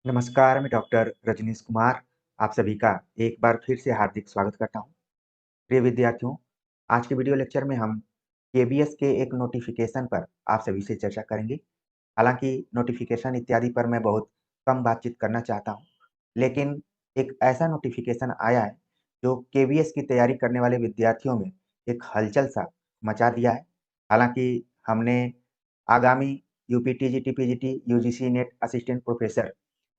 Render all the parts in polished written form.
नमस्कार, मैं डॉक्टर रजनीश कुमार आप सभी का एक बार फिर से हार्दिक स्वागत करता हूँ। प्रिय विद्यार्थियों, आज के वीडियो लेक्चर में हम केबीएस के एक नोटिफिकेशन पर आप सभी से चर्चा करेंगे। हालांकि नोटिफिकेशन इत्यादि पर मैं बहुत कम बातचीत करना चाहता हूँ, लेकिन एक ऐसा नोटिफिकेशन आया है जो केबीएस की तैयारी करने वाले विद्यार्थियों में एक हलचल सा मचा दिया है। हालांकि हमने आगामी UP TGT PGT UGC net assistant professor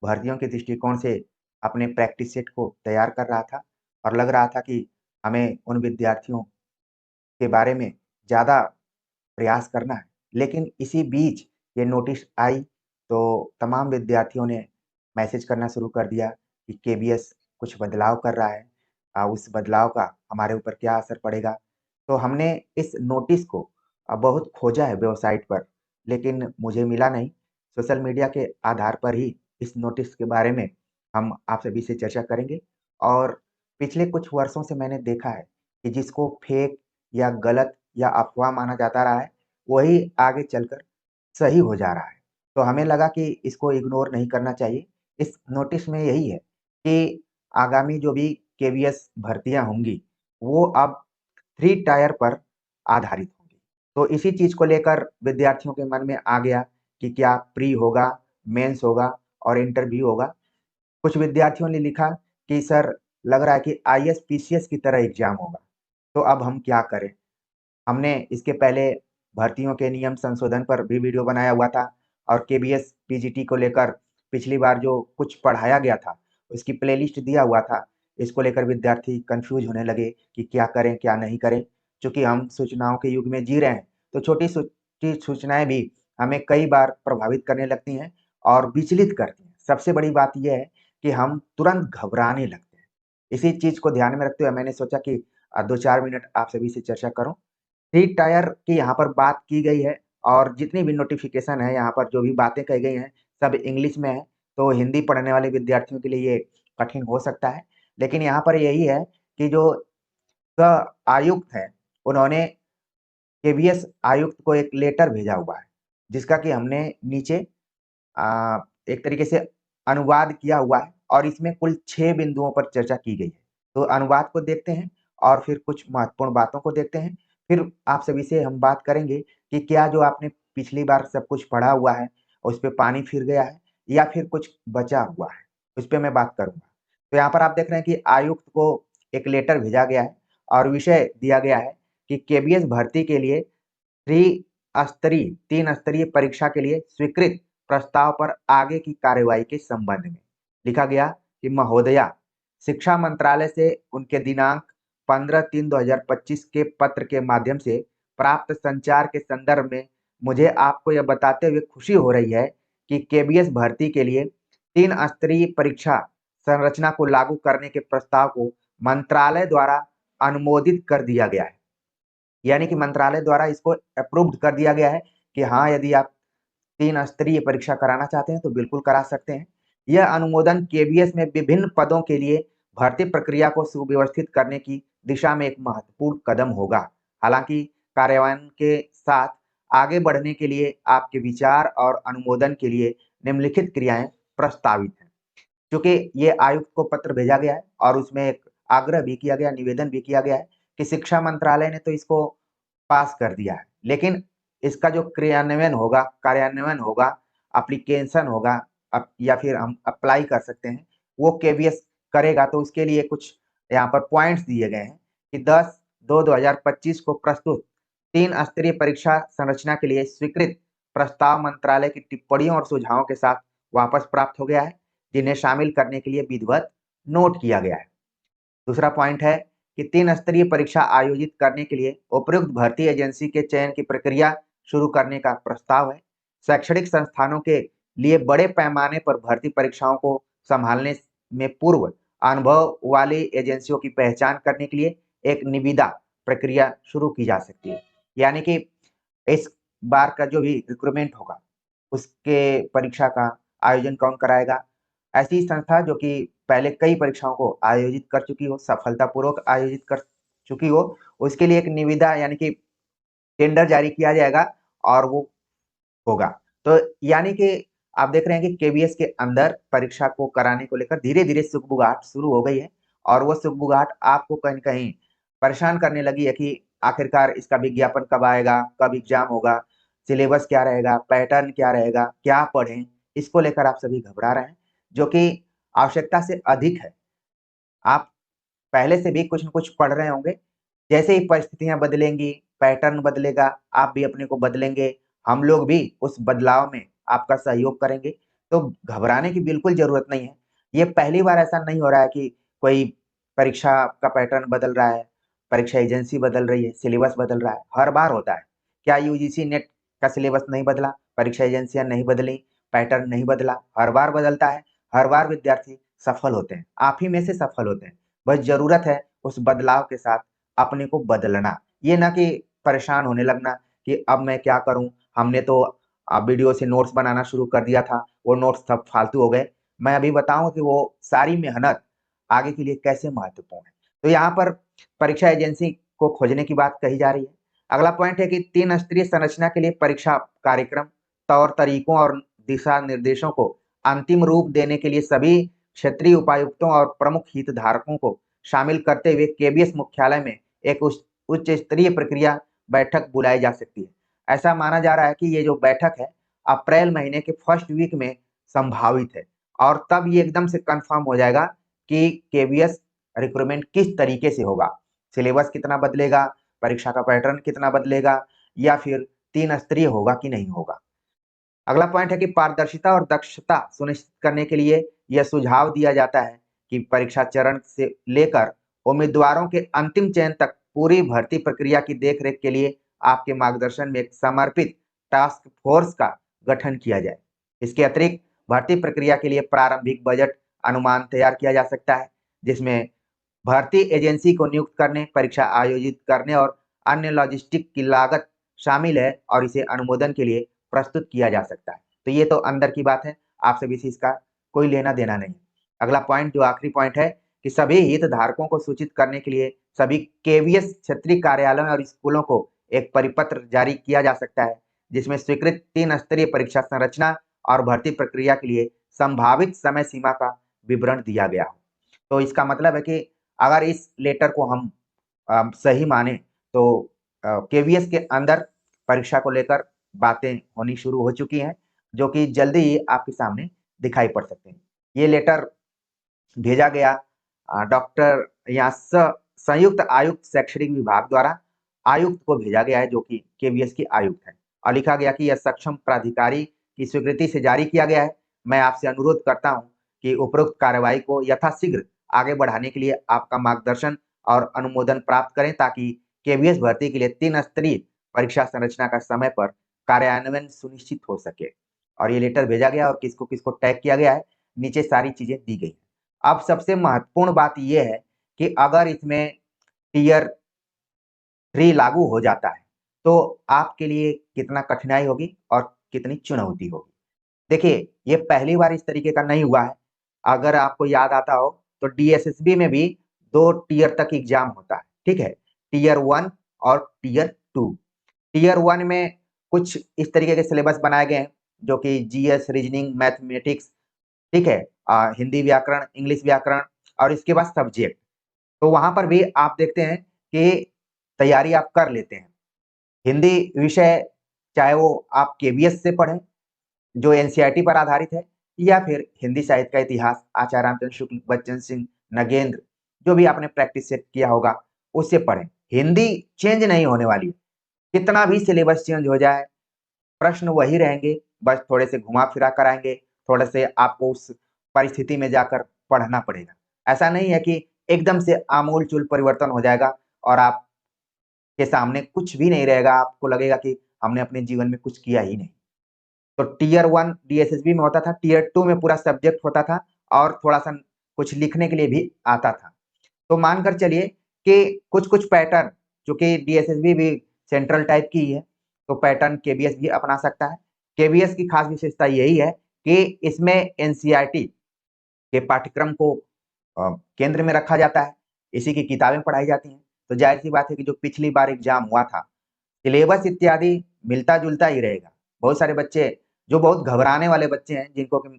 भर्तियों के दृष्टिकोण से अपने प्रैक्टिस सेट को तैयार कर रहा था और लग रहा था कि हमें उन विद्यार्थियों के बारे में ज़्यादा प्रयास करना है। लेकिन इसी बीच ये नोटिस आई तो तमाम विद्यार्थियों ने मैसेज करना शुरू कर दिया कि केबीएस कुछ बदलाव कर रहा है। उस बदलाव का हमारे ऊपर क्या असर पड़ेगा। तो हमने इस नोटिस को बहुत खोजा है वेबसाइट पर, लेकिन मुझे मिला नहीं। सोशल मीडिया के आधार पर ही इस नोटिस के बारे में हम आप सभी से चर्चा करेंगे। और पिछले कुछ वर्षों से मैंने देखा है कि जिसको फेक या गलत या अफ़वाह माना जाता रहा है, वही आगे चलकर सही हो जा रहा है। तो हमें लगा कि इसको इग्नोर नहीं करना चाहिए। इस नोटिस में यही है कि आगामी जो भी केवीएस भर्तियाँ होंगी, वो अब 3 टायर पर आधारित होंगी। तो इसी चीज़ को लेकर विद्यार्थियों के मन में आ गया कि क्या प्री होगा, मेंस होगा और इंटरव्यू होगा। कुछ विद्यार्थियों ने लिखा कि सर, लग रहा है कि आईएएस पीसीएस की तरह एग्ज़ाम होगा। तो अब हम क्या करें? हमने इसके पहले भर्तियों के नियम संशोधन पर भी वीडियो बनाया हुआ था और केबीएस पीजीटी को लेकर पिछली बार जो कुछ पढ़ाया गया था, उसकी प्लेलिस्ट दिया हुआ था। इसको लेकर विद्यार्थी कन्फ्यूज़ होने लगे कि क्या करें, क्या नहीं करें? चूँकि हम सूचनाओं के युग में जी रहे हैं, तो छोटी सूचनाएँ भी हमें कई बार प्रभावित करने लगती हैं और विचलित करती हैं। सबसे बड़ी बात ये है कि हम तुरंत घबराने लगते हैं। इसी चीज़ को ध्यान में रखते हुए मैंने सोचा कि 2-4 मिनट आप सभी से चर्चा करूँ। 3 टायर की यहाँ पर बात की गई है और जितनी भी नोटिफ़िकेशन है, यहाँ पर जो भी बातें कही गई हैं, सब इंग्लिश में है, तो हिंदी पढ़ने वाले विद्यार्थियों के लिए ये कठिन हो सकता है। लेकिन यहाँ पर यही है कि जो आयुक्त हैं, उन्होंने केवीएस आयुक्त को एक लेटर भेजा हुआ है, जिसका कि हमने नीचे अ, एक तरीके से अनुवाद किया हुआ है और इसमें कुल 6 बिंदुओं पर चर्चा की गई है। तो अनुवाद को देखते हैं और फिर कुछ महत्वपूर्ण बातों को देखते हैं। फिर आप सभी से हम बात करेंगे कि क्या जो आपने पिछली बार सब कुछ पढ़ा हुआ है, उस पे पानी फिर गया है या फिर कुछ बचा हुआ है, उस पे मैं बात करूँगा। तो यहाँ पर आप देख रहे हैं कि आयुक्त को एक लेटर भेजा गया है और विषय दिया गया है कि केबीएस भर्ती के लिए 3 स्तरीय परीक्षा के लिए स्वीकृत प्रस्ताव पर आगे की कार्यवाही के संबंध में लिखा गया कि महोदया, शिक्षा मंत्रालय से उनके दिनांक 15/3/2025 के पत्र के माध्यम से प्राप्त संचार के संदर्भ में मुझे आपको यह बताते हुए खुशी हो रही है कि केबीएस भर्ती के लिए 3 स्तरीय परीक्षा संरचना को लागू करने के प्रस्ताव को मंत्रालय द्वारा अनुमोदित कर दिया गया है। यानी कि मंत्रालय द्वारा इसको अप्रूव्ड कर दिया गया है कि हाँ, यदि आप 3 स्तरीय परीक्षा कराना चाहते हैं तो बिल्कुल करा सकते हैं। यह अनुमोदन केवीएस में विभिन्न पदों के लिए भर्ती प्रक्रिया को सुव्यवस्थित करने की दिशा में एक महत्वपूर्ण कदम होगा। हालांकि कार्यान्वयन के साथ आगे बढ़ने के लिए आपके विचार और अनुमोदन के लिए निम्नलिखित क्रियाएं प्रस्तावित हैं। क्योंकि ये आयुक्त को पत्र भेजा गया है और उसमें एक आग्रह भी किया गया, निवेदन भी किया गया है कि शिक्षा मंत्रालय ने तो इसको पास कर दिया है, लेकिन इसका जो कार्यान्वयन होगा, एप्लीकेशन होगा या फिर हम अप्लाई कर सकते हैं, वो केवीएस करेगा। तो उसके लिए कुछ यहाँ पर पॉइंट्स दिए गए हैं कि 10/2/2025 को प्रस्तुत 3 स्तरीय परीक्षा संरचना के लिए स्वीकृत प्रस्ताव मंत्रालय की टिप्पणियों और सुझावों के साथ वापस प्राप्त हो गया है, जिन्हें शामिल करने के लिए विधिवत नोट किया गया है। दूसरा पॉइंट है कि 3 स्तरीय परीक्षा आयोजित करने के लिए उपयुक्त भर्ती एजेंसी के चयन की प्रक्रिया शुरू करने का प्रस्ताव है। शैक्षणिक संस्थानों के लिए बड़े पैमाने पर भर्ती परीक्षाओं को संभालने में पूर्व अनुभव वाली एजेंसियों की पहचान करने के लिए एक निविदा प्रक्रिया शुरू की जा सकती है। यानी कि इस बार का जो भी रिक्रूटमेंट होगा, उसके परीक्षा का आयोजन कौन कराएगा? ऐसी संस्था जो कि पहले कई परीक्षाओं को आयोजित कर चुकी हो, सफलतापूर्वक आयोजित कर चुकी हो, उसके लिए एक निविदा यानी कि टेंडर जारी किया जाएगा और वो होगा। तो यानी कि आप देख रहे हैं कि केवीएस के अंदर परीक्षा को कराने को लेकर धीरे-धीरे सुगबुगाहट शुरू हो गई है और वो सुगबुगाहट आपको कहीं न कहीं परेशान करने लगी है कि आखिरकार इसका विज्ञापन कब आएगा, कब एग्ज़ाम होगा, सिलेबस क्या रहेगा, पैटर्न क्या रहेगा, क्या पढ़ें? इसको लेकर आप सभी घबरा रहे हैं, जो कि आवश्यकता से अधिक है। आप पहले से भी कुछ न कुछ पढ़ रहे होंगे। जैसे ही परिस्थितियाँ बदलेंगी, पैटर्न बदलेगा, आप भी अपने को बदलेंगे, हम लोग भी उस बदलाव में आपका सहयोग करेंगे। तो घबराने की बिल्कुल ज़रूरत नहीं है। ये पहली बार ऐसा नहीं हो रहा है कि कोई परीक्षा का पैटर्न बदल रहा है, परीक्षा एजेंसी बदल रही है, सिलेबस बदल रहा है, हर बार होता है। क्या यूजीसी नेट का सिलेबस नहीं बदला, परीक्षा एजेंसियाँ नहीं बदली, पैटर्न नहीं बदला, हर बार बदलता है, हर बार विद्यार्थी सफल होते हैं। आप ही में से सफल होते हैं। बस ज़रूरत है उस बदलाव के साथ अपने को बदलना। ये ना कि परेशान होने लगना कि अब मैं क्या करूँ? हमने तो वीडियो से नोट्स बनाना शुरू कर दिया था, वो नोट्स सब फालतू हो गए। मैं अभी बताऊँगा कि वो सारी मेहनत आगे के लिए कैसे महत्वपूर्ण है। तो यहाँ पर परीक्षा एजेंसी को खोजने की बात कही जा रही है। अगला पॉइंट है कि 3 स्तरीय संरचना के लिए परीक्षा कार्यक्रम, तौर-तरीकों और दिशा-निर्देशों को अंतिम रूप देने के लिए सभी क्षेत्रीय उपायुक्तों और प्रमुख हितधारकों को शामिल करते हुए केबीएस मुख्यालय में एक उच्च स्तरीय प्रक्रिया बैठक बुलाई जा सकती है। ऐसा माना जा रहा है कि ये जो बैठक है अप्रैल महीने के फर्स्ट वीक में संभावित है और तब ये एकदम से कंफर्म हो जाएगा कि केबीएस रिक्रूटमेंट किस तरीके से होगा, सिलेबस कितना बदलेगा, परीक्षा का पैटर्न कितना बदलेगा या फिर 3 स्तरीय होगा कि नहीं होगा। अगला पॉइंट है कि पारदर्शिता और दक्षता सुनिश्चित करने के लिए यह सुझाव दिया जाता है कि परीक्षा चरण से लेकर उम्मीदवारों के अंतिम चयन तक पूरी भर्ती प्रक्रिया की देखरेख के लिए आपके मार्गदर्शन में एक समर्पित टास्क फोर्स का गठन किया जाए। इसके अतिरिक्त भर्ती प्रक्रिया के लिए प्रारंभिक बजट अनुमान तैयार किया जा सकता है, जिसमें भर्ती एजेंसी को नियुक्त करने, परीक्षा आयोजित करने और अन्य लॉजिस्टिक की लागत शामिल है और इसे अनुमोदन के लिए प्रस्तुत किया जा सकता है। तो ये तो अंदर की बात है, आप सभी से इसका कोई लेना-देना नहीं। अगला पॉइंट जो आखिरी पॉइंट है कि सभी हितधारकों को सूचित करने के लिए सभी केवीएस क्षेत्रीय कार्यालयों और स्कूलों को एक परिपत्र जारी किया जा सकता है, जिसमें स्वीकृत 3 स्तरीय परीक्षा संरचना और भर्ती प्रक्रिया के लिए संभावित समय सीमा का विवरण दिया गया हो। तो इसका मतलब है कि अगर इस लेटर को हम सही माने तो केवीएस के अंदर परीक्षा को लेकर बातें होनी शुरू हो चुकी हैं, जो कि जल्दी ही आपके सामने दिखाई पड़ सकते हैं। ये लेटर भेजा गया डॉक्टर या संयुक्त आयुक्त शैक्षणिक विभाग द्वारा आयुक्त को भेजा गया है, जो कि केवीएस की आयुक्त है और लिखा गया कि यह सक्षम प्राधिकारी की स्वीकृति से जारी किया गया है। मैं आपसे अनुरोध करता हूँ कि उपरोक्त कार्रवाई को यथाशीघ्र आगे बढ़ाने के लिए आपका मार्गदर्शन और अनुमोदन प्राप्त करें ताकि केवीएस भर्ती के लिए 3 स्तरीय परीक्षा संरचना का समय पर कार्यान्वयन सुनिश्चित हो सके। और ये लेटर भेजा गया और किसको-किसको टैग किया गया है, नीचे सारी चीज़ें दी गई हैं। अब सबसे महत्वपूर्ण बात ये है कि अगर इसमें टियर 3 लागू हो जाता है, तो आपके लिए कितना कठिनाई होगी और कितनी चुनौती होगी। देखिए, ये पहली बार इस तरीके का नहीं हुआ है। अगर आपको याद आता हो, तो डीएसएसबी में भी 2 टियर तक एग्ज़ाम होता है, ठीक है? टियर 1 और टियर 2। टियर 1 में कुछ इस तरीके के सिलेबस बनाए गए हैं, जो कि जीएस, रीजनिंग, मैथमेटिक्स, ठीक है? हिंदी व्याकरण, इंग्लिश व्याकरण और इसके बाद सब्जेक्ट। तो वहाँ पर भी आप देखते हैं कि तैयारी आप कर लेते हैं। हिंदी विषय चाहे वो आप केवीएस से पढ़ें, जो एनसीईआरटी पर आधारित है, या फिर हिंदी साहित्य का इतिहास आचार्य रामचंद्र शुक्ल, बच्चन सिंह, नगेंद्र, जो भी आपने प्रैक्टिस सेट किया होगा, उससे पढ़ें। हिंदी चेंज नहीं होने वाली है। कितना भी सिलेबस चेंज हो जाए, प्रश्न वही रहेंगे, बस थोड़े से घुमा-फिरा कर आएँगे, थोड़े से आपको उस परिस्थिति में जाकर पढ़ना पड़ेगा। ऐसा नहीं है कि एकदम से आमूल-चूल परिवर्तन हो जाएगा और आपके सामने कुछ भी नहीं रहेगा, आपको लगेगा कि हमने अपने जीवन में कुछ किया ही नहीं। तो टियर 1 डीएसएसबी में होता था, टियर 2 में पूरा सब्जेक्ट होता था और थोड़ा-सा कुछ लिखने के लिए भी आता था। तो मानकर चलिए कि कुछ-कुछ पैटर्न, चूँकि डीएसएसबी भी सेंट्रल टाइप की ही है, तो पैटर्न केवीएस भी अपना सकता है। केवीएस की खास विशेषता यही है कि इसमें एनसीईआरटी के पाठ्यक्रम को केंद्र में रखा जाता है, इसी की किताबें पढ़ाई जाती हैं। तो ज़ाहिर-सी बात है कि जो पिछली बार एग्ज़ाम हुआ था, सिलेबस इत्यादि मिलता-जुलता ही रहेगा। बहुत सारे बच्चे जो बहुत घबराने वाले बच्चे हैं, जिनको कि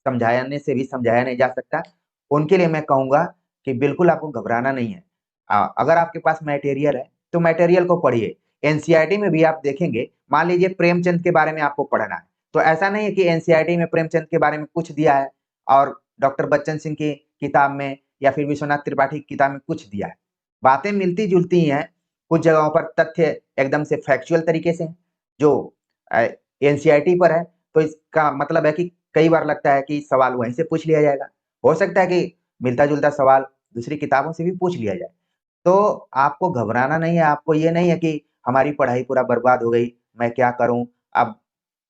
समझाने से भी समझाया नहीं जा सकता, उनके लिए मैं कहूँगा कि बिल्कुल आपको घबराना नहीं है। अगर आपके पास मटेरियल है, तो मटेरियल को पढ़िए। एनसीईआरटी में भी आप देखेंगे, मान लीजिए प्रेमचंद के बारे में आपको पढ़ना है, तो ऐसा नहीं है कि एनसीईआरटी में प्रेमचंद के बारे में कुछ दिया है और डॉक्टर बच्चन सिंह की किताब में या फिर विश्वनाथ त्रिपाठी की किताब में कुछ दिया है। बातें मिलती-जुलती ही हैं, कुछ जगहों पर तथ्य एकदम से फैक्चुअल तरीके से जो एनसीईआरटी पर है, तो इसका मतलब है कि कई बार लगता है कि सवाल वहीं से पूछ लिया जाएगा। हो सकता है कि मिलता-जुलता सवाल दूसरी किताबों से भी पूछ लिया जाए। तो आपको घबराना नहीं है, आपको ये नहीं है कि हमारी पढ़ाई पूरा बर्बाद हो गई, मैं क्या करूँ? अब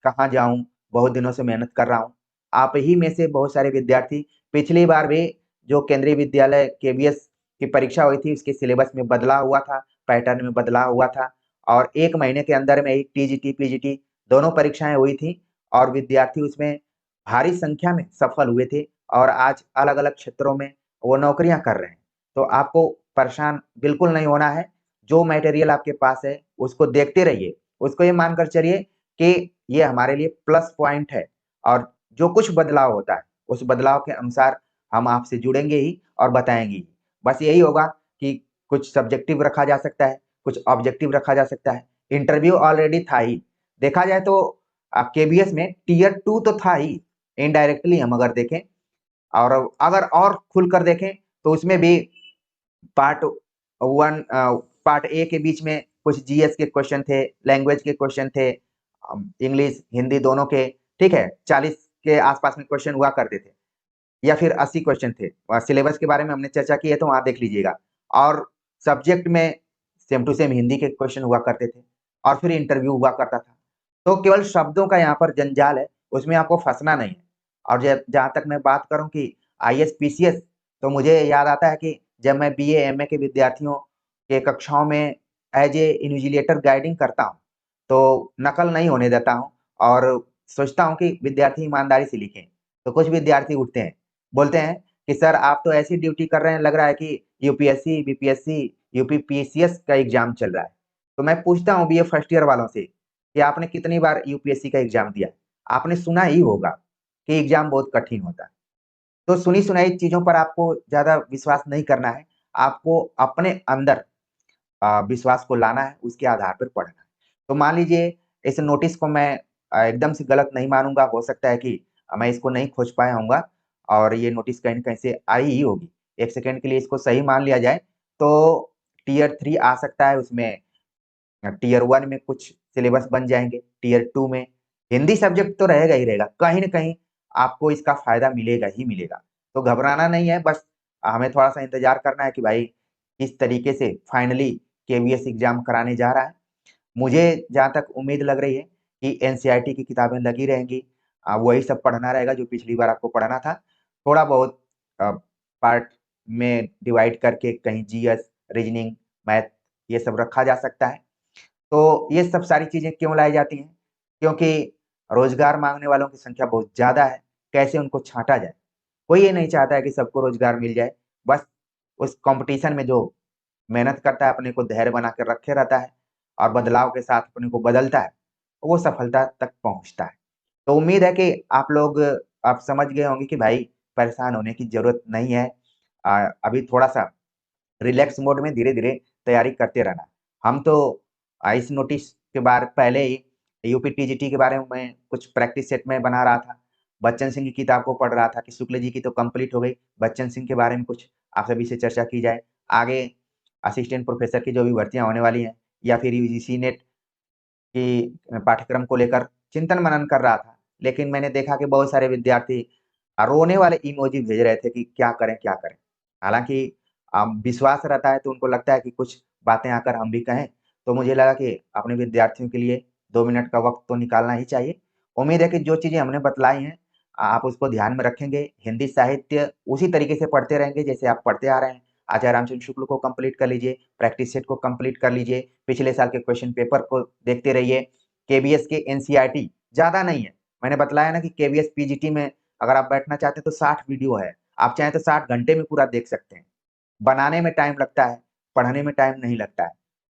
कहाँ जाऊँ? बहुत दिनों से मेहनत कर रहा हूँ। आप ही में से बहुत सारे विद्यार्थी पिछली बार भी जो केंद्रीय विद्यालय केवीएस की परीक्षा हुई थी, उसके सिलेबस में बदलाव हुआ था, पैटर्न में बदलाव हुआ था और 1 महीने के अंदर में ही टीजीटी, पीजीटी दोनों परीक्षाएँ हुई थी और विद्यार्थी उसमें भारी संख्या में सफल हुए थे और आज अलग-अलग क्षेत्रों में वो नौकरियाँ कर रहे हैं। तो आपको परेशान बिल्कुल नहीं होना है। जो मटेरियल आपके पास है, उसको देखते रहिए। उसको ये मानकर चलिए कि ये हमारे लिए प्लस पॉइंट है और जो कुछ बदलाव होता है, उस बदलाव के अनुसार हम आपसे जुड़ेंगे ही और बताएँगे ही। बस यही होगा कि कुछ सब्जेक्टिव रखा जा सकता है, कुछ ऑब्जेक्टिव रखा जा सकता है। इंटरव्यू ऑलरेडी था ही। देखा जाए तो केवीएस में टियर 2 तो था ही, इनडायरेक्टली हम अगर देखें और अगर और खुलकर देखें, तो उसमें भी पार्ट 1 पार्ट ए के बीच में कुछ जीएस के क्वेश्चन थे, लैंग्वेज के क्वेश्चन थे, इंग्लिश, हिंदी दोनों के, ठीक है? 40 के आस-पास में क्वेश्चन हुआ करते थे या फिर 80 क्वेश्चन थे। सिलेबस के बारे में हमने चर्चा की है, तो वहाँ देख लीजिएगा और सब्जेक्ट में सेम टू सेम हिंदी के क्वेश्चन हुआ करते थे और फिर इंटरव्यू हुआ करता था। तो केवल शब्दों का यहाँ पर जंजाल है, उसमें आपको फँसना नहीं है और ज जहाँ तक मैं बात करूँ कि आईएएस, पीसीएस, तो मुझे याद आता है कि जब मैं बीए, एमए के विद्यार्थियों के कक्षाओं में एज़ ए इन्विजिलेटर गाइडिंग करता हूँ, तो नकल नहीं होने देता हूँ और सोचता हूँ कि विद्यार्थी ईमानदारी से लिखें। तो कुछ विद्यार्थी उठते हैं, बोलते हैं कि सर आप तो ऐसी ड्यूटी कर रहे हैं, लग रहा है कि यूपीएससी, बीपीएससी, यूपीपीसीएस का एग्ज़ाम चल रहा है। तो मैं पूछता हूँ बीए फर्स्ट ईयर वालों से कि आपने कितनी बार यूपीएससी का एग्ज़ाम दिया है? आपने सुना ही होगा कि एग्ज़ाम बहुत कठिन होता है। तो सुनी-सुनाई चीज़ों पर आपको ज़्यादा विश्वास नहीं करना है। आपको अपने अंदर विश्वास को लाना है, उसके आधार पर पढ़ना है। तो मान लीजिए इस नोटिस को मैं एकदम से गलत नहीं मानूँगा, हो सकता है कि मैं इसको नहीं खोज पाया होऊँगा और ये नोटिस कहीं न कहीं से आई ही होगी। 1 सेकंड के लिए इसको सही मान लिया जाए, तो टियर 3 आ सकता है उसमें टियर 1 में कुछ सिलेबस बन जाएँगे, टियर 2 में हिंदी सब्जेक्ट तो रहेगा ही रहेगा, कहीं न कहीं आपको इसका फ़ायदा मिलेगा ही मिलेगा। तो घबराना नहीं है, बस हमें थोड़ा-सा इंतज़ार करना है कि भाई किस तरीके से फाइनली केवीएस एग्ज़ाम कराने जा रहा है। मुझे जहाँ तक उम्मीद लग रही है कि एनसीईआरटी की किताबें लगी रहेंगी, वही सब पढ़ना रहेगा जो पिछली बार आपको पढ़ना था। थोड़ा बहुत अ, पार्ट में डिवाइड करके कहीं जीएस, रीज़निंग, मैथ ये सब रखा जा सकता है। तो ये सब सारी चीज़ें क्यों लाई जाती हैं? क्योंकि रोज़गार माँगने वालों की संख्या बहुत ज़्यादा है, कैसे उनको छाँटा जाए? कोई ये नहीं चाहता है कि सबको रोज़गार मिल जाए, बस उस कॉम्पिटिशन में जो मेहनत करता है, अपने को धैर्य बना के रखे रहता है और बदलाव के साथ अपने को बदलता है, वो सफलता तक पहुँचता है। तो उम्मीद है कि आप लोग अब समझ गए होंगे कि भाई परेशान होने की ज़रूरत नहीं है। अभी थोड़ा-सा रिलैक्स मोड में धीरे-धीरे तैयारी करते रहना। हम तो इस नोटिस के बार पहले ही यूपी टीजीटी के बारे में मैं कुछ प्रैक्टिस सेट में बना रहा था। बच्चन सिंह की किताब को पढ़ रहा था कि शुक्ल जी की तो कंप्लीट हो गई, बच्चन सिंह के बारे में कुछ आप सभी से चर्चा की जाए। आगे असिस्टेंट प्रोफ़ेसर की जो भी भर्तियाँ होने वाली हैं या फिर यूजीसी नेट की पाठ्यक्रम को लेकर चिंतन-मनन कर रहा था। लेकिन मैंने देखा कि बहुत सारे विद्यार्थी रोने वाले इमोजी भेज रहे थे कि क्या करें, क्या करें? हालाँकि विश्वास रहता है तो उनको लगता है कि कुछ बातें आकर हम भी कहें, तो मुझे लगा कि अपने विद्यार्थियों के लिए 2 मिनट का वक़्त तो निकालना ही चाहिए। उम्मीद है कि जो चीज़ें हमने बतलाई हैं, आप उसको ध्यान में रखेंगे। हिंदी साहित्य उसी तरीके से पढ़ते रहेंगे जैसे आप पढ़ते आ रहे हैं। आचार्य रामचंद्र शुक्ल को कंप्लीट कर लीजिए, प्रैक्टिस सेट को कंप्लीट कर लीजिए, पिछले साल के क्वेश्चन पेपर को देखते रहिए। केवीएस के एनसीईआरटी ज़्यादा नहीं है। मैंने बतलाया ना कि केवीएस पीजीटी में अगर आप बैठना चाहते हैं तो 60 वीडियो है। आप चाहें तो 60 घंटे में पूरा देख सकते हैं। बनाने में टाइम लगता है, पढ़ने में टाइम नहीं लगता है।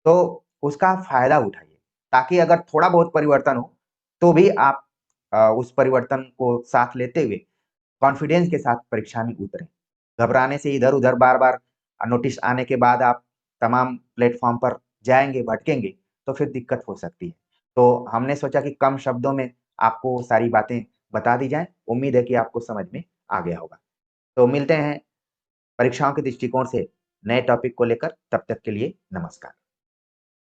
तो उसका फ़ायदा उठाइए, ताकि अगर थोड़ा बहुत परिवर्तन हो, तो भी आप उस परिवर्तन को साथ लेते हुए कॉन्फिडेंस के साथ परीक्षा में उतरें। घबराने से इधर-उधर बार-बार नोटिस आने के बाद आप तमाम प्लेटफ़ॉर्म पर जाएँगे, भटकेंगे, तो फिर दिक्कत हो सकती है। तो हमने सोचा कि कम शब्दों में आपको सारी बातें बता दी जाएँ। उम्मीद है कि आपको समझ में आ गया होगा। तो मिलते हैं परीक्षाओं के दृष्टिकोण से नए टॉपिक को लेकर, तब तक के लिए नमस्कार।